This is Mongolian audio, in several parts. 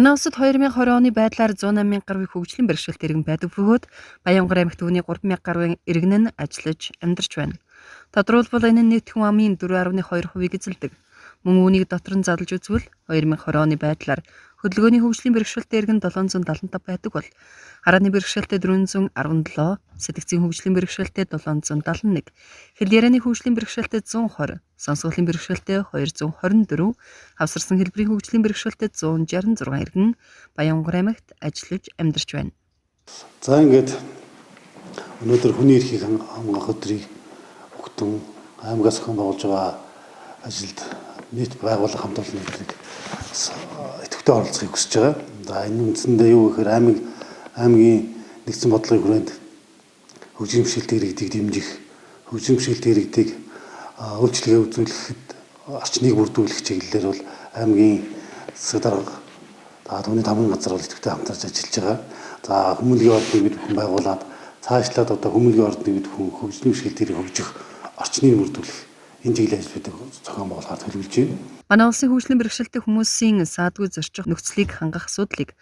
Манай улсад 2020 оны байдлаар 108,000 гаруй хөгжлийн бэрхшээлтэй иргэн байдаг бөгөөд Баянгар аймагт үүний 3,000 гаруй иргэн нь ажиллаж амьдарч байна. Тодорхойлбол энэ нь нийт хүн амын 4.2%-ийг эзэлдэг. Мөн үүнийг дотор нь задлж үзвэл 2020 оны байдлаар хөдөлгөөний хөгжлийн бэрхшээлтэй иргэн 775 байдаг бол харааны бэрхшээлтэй 417, сэтгцийн хөгжлийн бэрхшээлтэй 771, хэл ярианы хөгжлийн бэрхшээлтэй 120, сонсголын бэрхшээлтэй 224, хавсарсан хэлбэрийн хөгжлийн бэрхшээлтэй 166 иргэн Баянгар аймагт ажиллаж амьдарч байна. За ингээд өнөөдөр хүний эрхийг хамгаалах өдрийг өгтөн аймагаас зохион байгуулж байгаа ажилд нийт байгууллага хамт олон нийтрийг идэвхтэй оролцохыг хүсэж байгаа. За энэ үндсэндээ юу гэхээр аймгийн нэгдсэн бодлогын хүрээнд хөгжлийн бэрхшээлтэй иргэдийг дэмжих, хөгжлийн бэрхшээлтэй иргэдийг үйлчлэгээ үзүүлэхэд орчныг бүрдүүлэх чиглэлээр бол аймгийн засаг дарга түүний тамгын газар бол идэвхтэй хамтарч ажиллаж байгаа. За хүмүүнлэгийн ордныг бид бүхэн байгуулад цаашлаад одоо хүмүүнлэгийн ордныг бид бүхэн хөгжлийн бэрхшээлтэй хөгжих орчныг бүрдүүлэх энэ чиглэлийн ажлуудыг зохион байгуулахаар төлөвлөж байна. Манай улсын хөгжлийн бэрхшээлтэй хүмүүсийн саадгүй зорчих нөхцөлийг хангах асуудлыг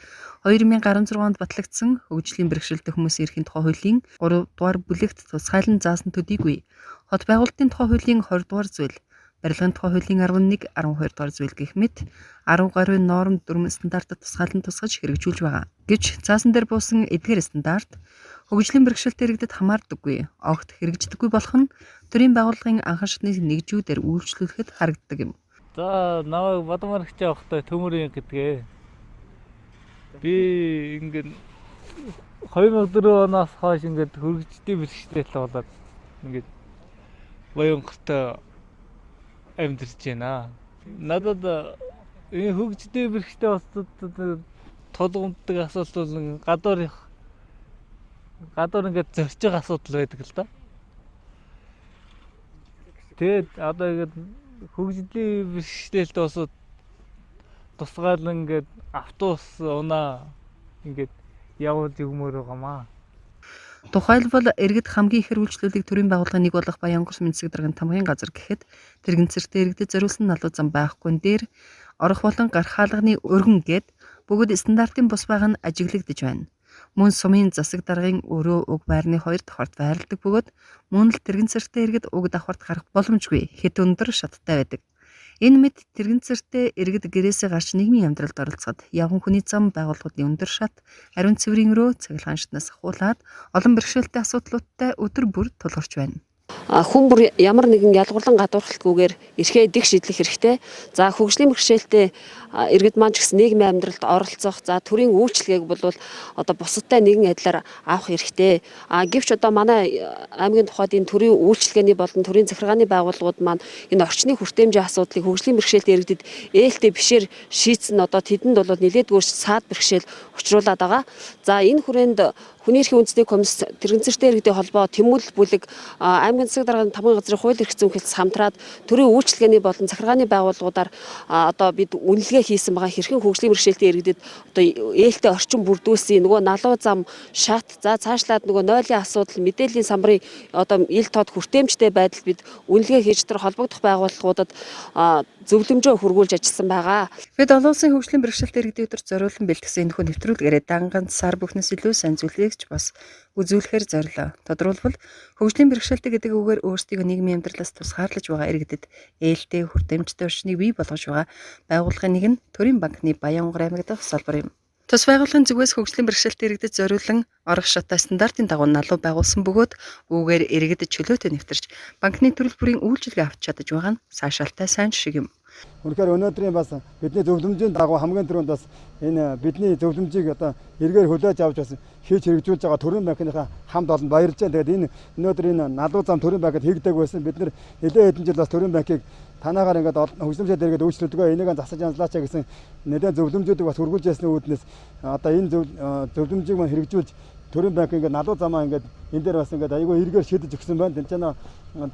2016 онд батлагдсан хөгжлийн бэрхшээлтэй хүмүүсийн эрхийн тухай хуулийн 3 дугаар бүлэгт тусгайлан заасан төдийгүй хот байгуулалтын тухай хуулийн 20 дугаар зүйл, барилгын тухай хуулийн 11, 12 дугаар зүйл гэх мэт 10 гаруй норм дүрм стандартад тусгайлан тусгаж хэрэгжүүлж байгаа. Гэвч цаасан дээр буусан эдгээр стандарт хөгжлийн бэрхшээлтэй иргэдэд хамаардаггүй, огт хэрэгждэггүй болох нь төрийн байгууллагын анхан шатны нэгжүүдээр үйлчлүүлэхэд харагддаг юм. За намайг Бадамарагч явахтай төмөрийн гэдгээ. Би ингээд 2004 оноос хойш ингээд хөргөжлийн бэрхшээлтэй болоод ингээд Баянгарт амьдарч байна. Надад энэ хөгжлийн бэрхшээлтэй улсуудад тулгамддаг асуудал бол гадуур ингээд зорж байгаа асуудал байдаг л да. Тэгээд одоо ингээд хөгжлийн бэрхшээлтэй улсууд тусгаалan ингээд автобус унаа ингээд явуулж өгмөр байгаамаа. Тухайлбал иргэд хамгийн их хэрэгжүүлэлтийг төрийн байгууллагын нэг болох Баянгар сумын засаг даргын тамгын газар гэхэд тэрэгцэртэй иргэдэд зориулсан налуу зам байхгүй дээр орох болон гарах хаалганы өргөн гээд бүгд стандартын бус байгаа нь ажиглагдж байна. Мөн сумын засаг даргын өрөө уг байрны 2 давхарт байрладаг бөгөөд мөн л тэрэгцэртэй иргэд уг давхарт гарах боломжгүй хэд өндөр шаттай байдаг. Энэ мэд тэрэгцэртэй иргэд гэрээсээ гарч нийгмийн амьдралд оролцоход явган хүний зам байгууллагын өндөр шат, ариун цэврийн өрөө цахилгаан шатнаас ахуулаад олон бэрхшээлтэй асуудлуудтай өдөр бүр тулгарч байна. Хүн бүр ямар нэгэн ялгуурлан гадуурхалтгүйгээр эрхээ дэг шийдлэх хэрэгтэй. За хөгжлийн бэрхшээлтэй иргэд маань ч гэсэн нийгмийн амьдралд оролцох, за төрийн үйлчлэгээг бол одоо бусадтай нэгэн адилаар авах хэрэгтэй. Гэвч одоо манай аймгийн тухайд энэ төрийн үйлчлэгээний болон төрийн захиргааны байгууллагууд маань энэ орчны хүртээмжийн асуудлыг хөгжлийн бэрхшээлтэй иргэдэд ээлтэй бишээр шийдсэн одоо тэдэнд бол нэлээдгүй саад бэрхшээл учруулад байгаа. За энэ хүрээнд хүний эрхийн үндэсний комисс тэрэгцэртэй иргэдийн холбоо тэмүүлэл бүлэг аймгийн засаг дарганы тамгын газрын хууль эрх зүйн хэлтс хамтраад төрийн үйлчлэгээний болон захиргааны байгууллагуудаар одоо бид үнэлгээ хийсэн байгаа хэрхэн хөгжлийн бэрхшээлтэй иргэдэд одоо ээлтэй орчин бүрдүүлсэн нөгөө налуу зам шат за цаашлаад нөгөө нойлын асуудал мэдээллийн самбарын одоо ил тод хүртээмжтэй байдал бид үнэлгээ хийж тэр холбогдох байгууллагуудад зөвлөмжөө хүргүүлж ажилласан байгаа. Бид олон улсын хөгжлийн бэрхшээлтэй иргэдийн өдөр зориулан бэлтгэсэн энэхүү нэвтрүүлгээрээ данганц сар бүхнээс илүү сайн зүйлийг бас үзүүлэхээр зорилоо. Тодорхойлбол хөгжлийн бэрхшээлтэй гэдэг үгээр өөрсдийг нийгмийн амьдралаас тусгаарлаж байгаа иргэдэд ээлтэй хүртээмжтэй орчныг бий болгож байгаа байгууллагын нэг нь Төрийн банкны Баянгар аймаг дахь салбар юм. Тус байгууллагын зүгээс хөгжлийн бэрхшээлтэй иргэдэд зориулан орох шаттай стандартын дагуу налуу байгуулсан бөгөөд үүгээр иргэдэд чөлөөтэй нэвтэрч банкны төрөл бүрийн үйлчилгээ авч чадаж байгаа нь саашаалтай сайн жишг юм. Үнэхээр өнөөдрийн бас бидний зөвлөмжийн дагуу хамгийн түрүүнд бас энэ бидний зөвлөмжийг одоо эргээр хүлээж авч бас хийж хэрэгжүүлж байгаа Төрийн банкныхаа хамт олон баярлж байна. Тэгээд энэ өнөөдөр энэ налуу зам Төрийн банкад хийгдэг байсан. Бид нэр нэлээд хэдэн жил бас Төрийн банкыг танаагаар ингээд хөгжлөмжөд иргэд үйлчлүүлдэг энийг засаж анзлаач гэсэн нэлээд зөвлөмжүүдийг бас хургуулж ясны үүднээс одоо энэ зөвлөмжийг маань хэрэгжүүлж Төрийн банк ингээд налуу замаа ингээд энэ дээр бас ингээд айгүй эргээр шийдэж өгсөн байна. Тэнцэнэ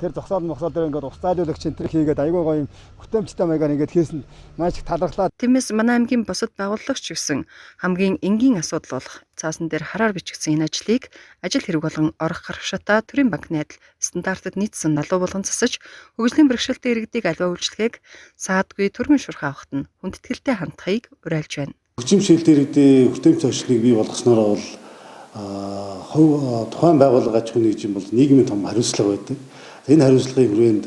тэр зогсоол дээр ингээд уцаалуулагч энтер хийгээд айгүй гоё хөтөмжтэй маягаар ингээд хийсэн маш их талархлаа. Тиймээс манай аймгийн бусад байгууллагч гэсэн хамгийн энгийн асуудал болох цаасан дээр хараар бичигдсэн энэ ажлыг ажил хэрэг болгон орох гарах шатаа Төрийн банкны адил стандартад нийцсэн налуу болгон засаж хөгжлийн бэрхшээлтэй иргэдийг альва үйлчлэгээг саадгүй төрмөн шурхаа авахт нь хүндэтгэлтэй хандахыг уриалж байна. Хөгжим шилдэг иргэдийн хүртээмж зочныг бий болгосноор бол тухайн байгууллага аж ахуйн нэгжим бол нийгмийн том хариуцлага байдаг. Энэ хариуцлагын хүрээнд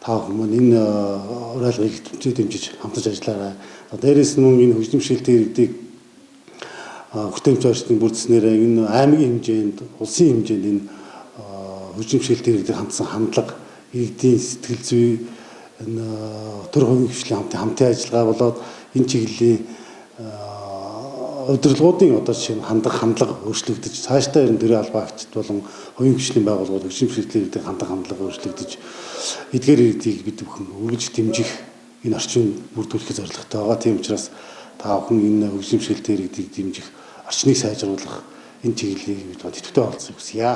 та бүхэн энэ уриалгыг төвчөө дэмжиж хамтарч ажиллаарай. Дээрээс нь энэ хөгжим шилдэг иргэдийг хүртээмж зочныг бүрдснээр энэ аймгийн хэмжээнд, улсын хэмжээнд энэ хөгжим шилдэг иргэдийг хандсан хандлага, иргэдийн сэтгэл зүй, энэ төр хувийн хвшлийн хамтын ажиллагаа болоод энэ чиглэлийн удирдлагуудын одоо жишээ нь хандлага өөрчлөгдөж цаашдаа энэ төрийн албаагчид болон хувийн хвшлийн байгууллагууд хөгжим шилдэг хандлага өөрчлөгдөж эдгээр иргэдийг бид бүхэн үргэлж дэмжих энэ орчин бүрдүүлэхэд зорилготой байгаа. Тийм учраас та бүхэн энэ хөгжим шилдэг иргэдийг дэмжих орчныг сайжруулах энэ чиглэлийг бид идэвхтэй оролцохыг хүсье.